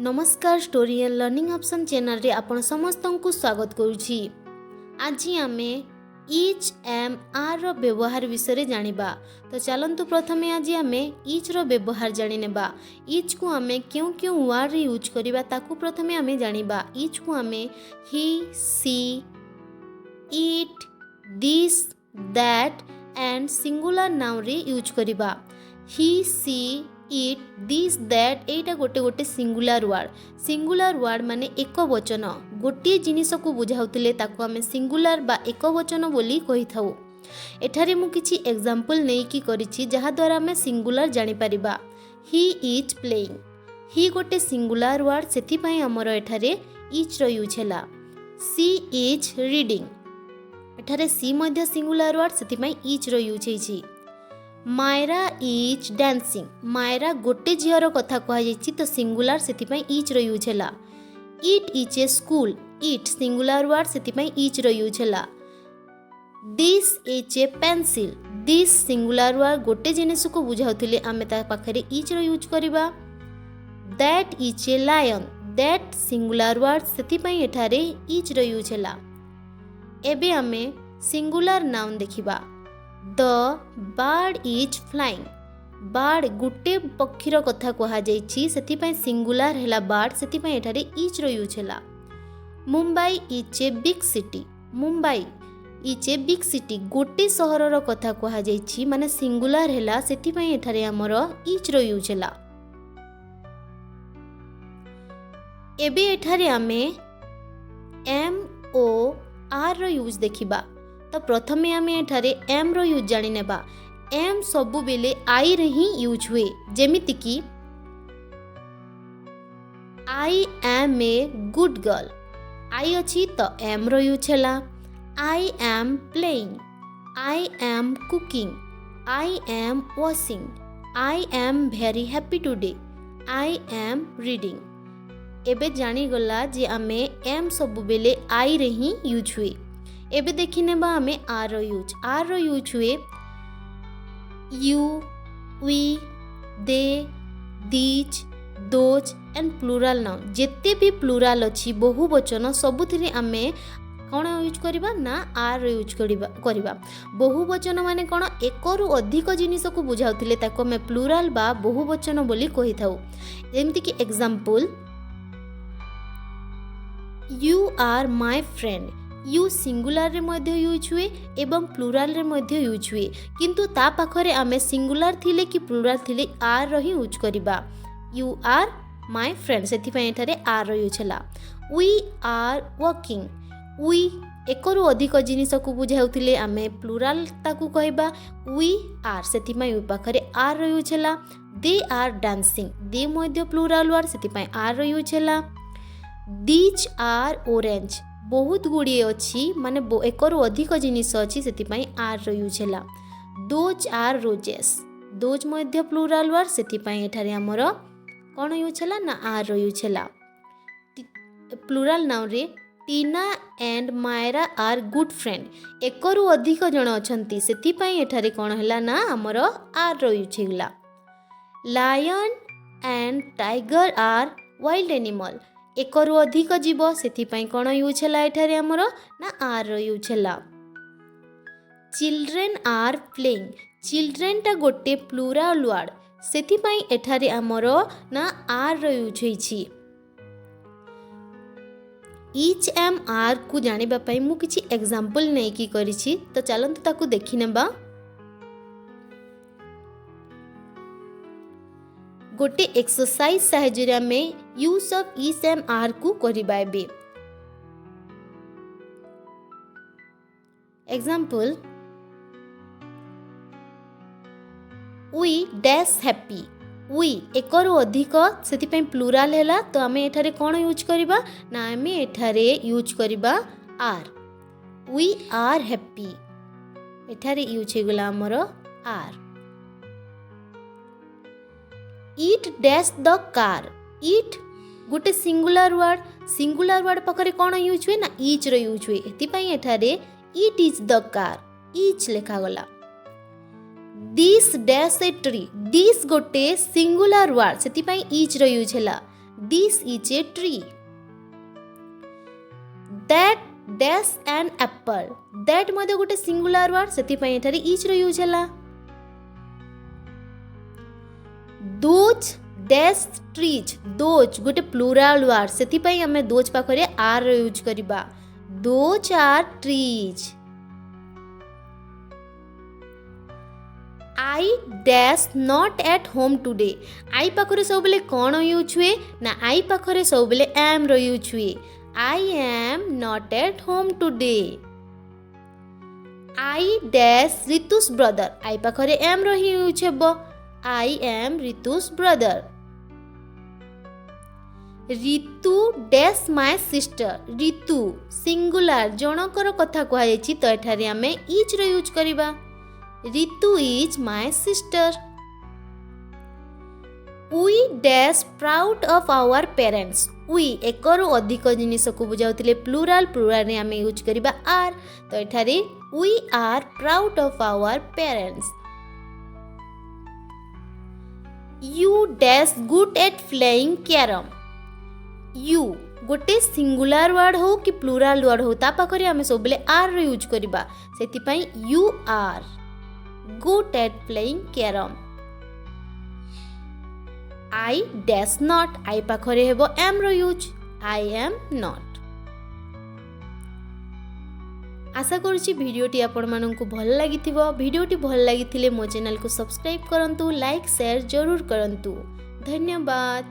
नमस्कार story and learning option channel रे आपण समस्त को स्वागत करुछि। आज आमे इच एम आर रो व्यवहार विषय जानिबा। तो चलंतु प्रथमे आज आमे इच रो व्यवहार जानि नेबा। इच को आमे क्यों क्यों वर्ड रे यूज करिबा ताकू प्रथमे आमे जानिबा। इच को आमे he she it this that and singular noun रे यूज करिबा। He she it this that एटा गोटे गोटे सिंगुलर वर्ड माने एक वचन गोटे जिनिस को बुझाउतिले ताकू आमे सिंगुलर बा एक वचन बोली कहि थाउ। एठारे मु किछि एग्जांपल नै कि करिछि जहा द्वारा आमे सिंगुलर जानि परिबा। ही इज प्लेइंग, ही गोटे सिंगुलर वर्ड सेति पई हमर एठारे इच रो यूज हैला। सी इज रीडिंग, एठारे सी मध्य सिंगुलर वर्ड सेति पई इच रो यूज हैछि। मायरा इज डांसिंग, मायरा गोटे झीर कथा कह तो सिंगुलर से इच रो यूज हैला। It is a school, it singular word से इच रो यूज हैला। This is a pencil, this singular word गोटे जिनिस को बुझाउथिले आमे ता पाखरे इच रो यूज करिबा। That is a lion, that singular word से एठारे इच रो यूज हैला। एबे आमे सिंगुलर नाउन देखिबा। The bird is flying, bird गोटे पक्षीर कथा कह जाई सिंगुलर हैला बर्ड से एठारे इच रो यूज हैला। Mumbai is a big city, Mumbai is a big city गोटे सहरर कथा कह जाई माने सिंगुलर हैला से एठारे हमर इच रो यूज हैला। एबे एठारे आमे एम ओ आर रो यूज देखिबा। तो प्रथमे आमे एठारे एम रो यूज जानि नेबा। एम सबु बेले आई रे ही यूज हुए, जेमिति कि I am a good girl, I अछि तो एम रो यूज हैला। I am playing, I am cooking, I am washing, I am very happy today, I am reading. एबे जानि गला जे आमे एम सबु बेले आई रे ही यूज हुए। एबे देखि नेबा आमे आर रो यूज हुए you, we, they, these, those and plural noun. जेते भी प्लुराल अछि बहुवचन सबुथिरे आमे कोन यूज करिबा ना आर रो यूज करिबा। बहुवचन माने कोन एकरु अधिक जिनिस को बुझाउथिले ताको मे प्लुराल बा बहुवचन बोली कहि थाउ। जेमति कि example you are my friend, you singular रे मध्य यूज हुए एवं प्लुराल रे मध्य यूज हुए, किंतु ता पाखरे आमे सिंगुलर थिले कि प्लुराल थिले आर रो ही यूज करिबा। यू आर माय फ्रेंड सेति पय एठारे आर रो यूज हैला। वी आर वर्किंग, वी एकरु अधिक जिनिस को बुझाउथिले आमे प्लुराल ताकू कहबा वी आर सेति पय पाखरे आर रो यूज हैला। दे आर डांसिंग, दे मध्य प्लुराल वर्ड सेति पय आर रो यूज हैला। दीज आर ऑरेंज, बहुत गुड़िए अच्छी माने एकरु अधिक जिनिस अच्छी से आर रो यूज हैला। दोज आर रोजेस, दोज मध्य प्लुराल वर्ड से एठारे हमर कौन यूज हैला ना आर रो यूज हैला। प्लुराल नाउन रे Tina and Myra are good friend, एकरु अधिक जन अछंती सेति एठारे कौन हैला ना हमर आर रो यूज हैला। Lion and tiger are wild animal, एकरु अधिक जीव सेति कौन यूज हैला एठारे हमर ना आर रो यूज हैला। चिल्ड्रेन आर प्लेइंग, चिल्ड्रेन टा गोटे प्लुराल वर्ड सेति एठारे हमर ना आर रो यूज होइछि। इच एम आर को जानिबा पई मु किछि एग्जांपल नै कि करिछि, तो चलंतु ताकू देखि नेबा। गोटे एक्सरसाइज साहाय्य में use of is am are को करिबा। एबे example we dash happy, we एकरु अधिक सेति पय प्लुराल हैला तो आमे एठारे कोन यूज करिबा ना आमे एठारे यूज करिबा आर। वी आर हैप्पी एठारे यूज हे गला हमर are. It dash the car, it गोटे सिंगुलर वर्ड पाखरे कौन यूज हुए ना इच रो यूज हुए, एथिपाई एठारे it is the car is लेखा गला। This dash a tree, this गोटे सिंगुलर वर्ड सेति इच रो यूज हैला। This is a tree. That dash an apple. That मध्ये गोटे सिंगुलर वर्ड सेति पई एठारे इच रो यूज हला. Those dash trees. Those गोटे प्लुराल वर्ड सेति पई हमें those पाखरे आर रो यूज करिबा. Those are trees. I dash not at home today. I पाखरे सब बेले कोन यूज हुए ना I पाखरे सब बेले am रो यूज हुए. I am not at home today. I dash Ritu's brother. I पाखरे am रो ही यूज हेबो. I am Ritu's brother. Ritu dash my sister. Ritu singular जनकर कथा कुहा जायछि तो एठारे हमें इच रो यूज करिबा. Ritu is my sister. We dash proud of our parents. We एकरो अधिक जिनिस को बुझाउतिले प्लुराल रे हमें यूज करिबा आर तो एठारे we are proud of our parents. You dash good at playing carom. You गोटे सिंगुलर वर्ड हो कि प्लुराल वर्ड हो ता पाखरे हमें सब बेले आर रो यूज करिबा सेति पई you are good at playing carom. I dash not. I पाखरे हेबो am रो यूज. I am not. आशा करूची भिडियोटी आपण माननकु भल लागिथिबो. भिडियोटी भल लागिथिले मो चैनल को सब्सक्राइब करंतु, लाइक शेयर जरूर करंतु. धन्यवाद.